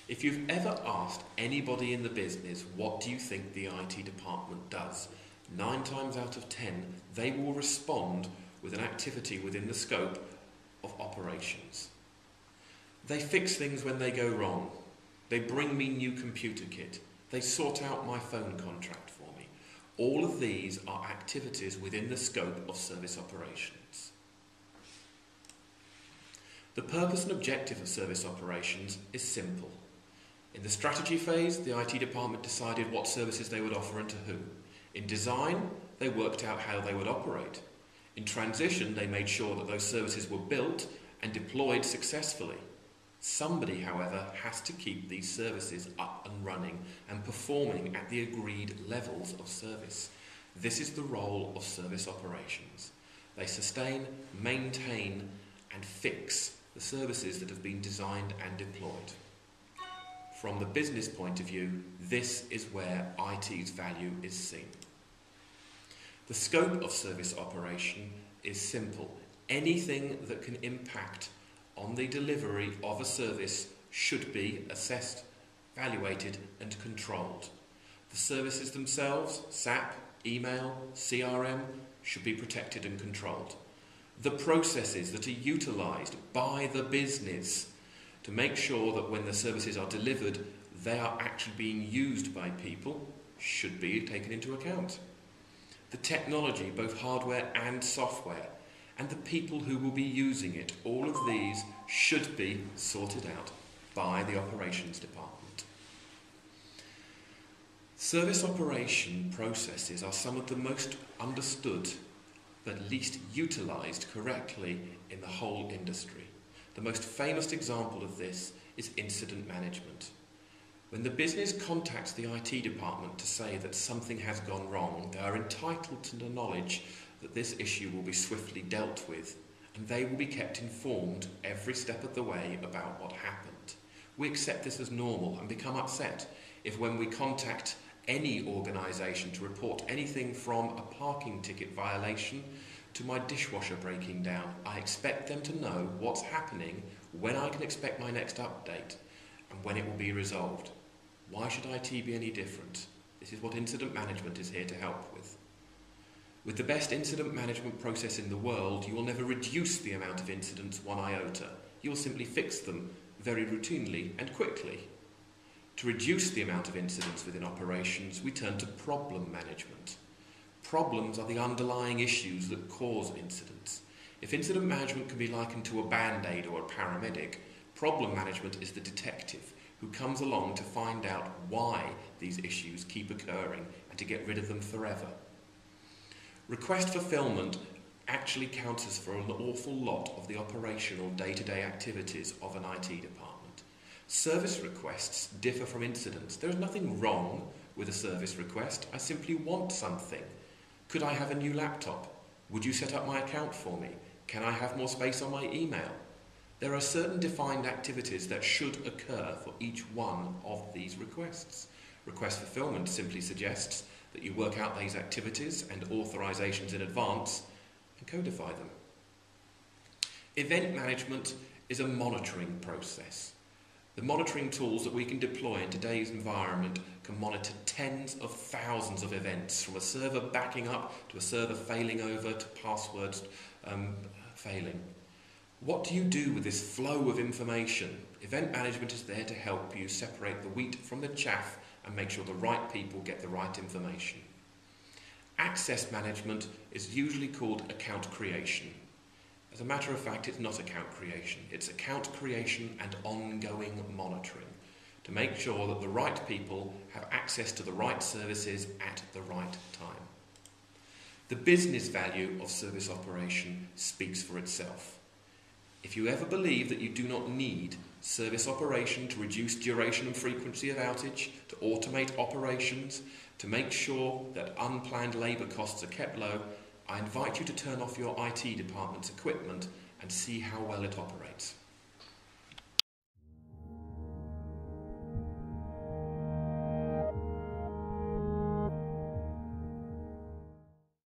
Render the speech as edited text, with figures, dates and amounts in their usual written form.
If you've ever asked anybody in the business, what do you think the IT department does? 9 times out of 10, they will respond with an activity within the scope of operations. They fix things when they go wrong. They bring me new computer kit. They sort out my phone contract for me. All of these are activities within the scope of service operations. The purpose and objective of service operations is simple. In the strategy phase, the IT department decided what services they would offer and to who. In design, they worked out how they would operate. In transition, they made sure that those services were built and deployed successfully. Somebody, however, has to keep these services up and running and performing at the agreed levels of service. This is the role of service operations. They sustain, maintain, and fix the services that have been designed and deployed. From the business point of view, this is where IT's value is seen. The scope of service operation is simple. Anything that can impact on the delivery of a service should be assessed, evaluated, and controlled. The services themselves, SAP, email, CRM, should be protected and controlled. The processes that are utilised by the business to make sure that when the services are delivered, they are actually being used by people should be taken into account. The technology, both hardware and software, and the people who will be using it, all of these should be sorted out by the operations department. Service operation processes are some of the most understood but least utilised correctly in the whole industry. The most famous example of this is incident management. When the business contacts the IT department to say that something has gone wrong, they are entitled to the knowledge that this issue will be swiftly dealt with, and they will be kept informed every step of the way about what happened. We accept this as normal and become upset if when we contact any organisation to report anything from a parking ticket violation to my dishwasher breaking down, I expect them to know what's happening, when I can expect my next update, and when it will be resolved. Why should IT be any different? This is what incident management is here to help with. With the best incident management process in the world, you will never reduce the amount of incidents 1 iota. You will simply fix them very routinely and quickly. To reduce the amount of incidents within operations, we turn to problem management. Problems are the underlying issues that cause incidents. If incident management can be likened to a band-aid or a paramedic, problem management is the detective who comes along to find out why these issues keep occurring and to get rid of them forever. Request fulfillment actually counts for an awful lot of the operational day-to-day activities of an IT department. Service requests differ from incidents. There is nothing wrong with a service request. I simply want something. Could I have a new laptop? Would you set up my account for me? Can I have more space on my email? There are certain defined activities that should occur for each one of these requests. Request fulfillment simply suggests that you work out these activities and authorizations in advance and codify them. Event management is a monitoring process. The monitoring tools that we can deploy in today's environment can monitor tens of thousands of events, from a server backing up to a server failing over to passwords failing. What do you do with this flow of information? Event management is there to help you separate the wheat from the chaff and make sure the right people get the right information. Access management is usually called account creation. As a matter of fact, it's not account creation. It's account creation and ongoing monitoring to make sure that the right people have access to the right services at the right time. The business value of service operation speaks for itself. If you ever believe that you do not need service operation to reduce duration and frequency of outage, to automate operations, to make sure that unplanned labour costs are kept low, I invite you to turn off your IT department's equipment and see how well it operates.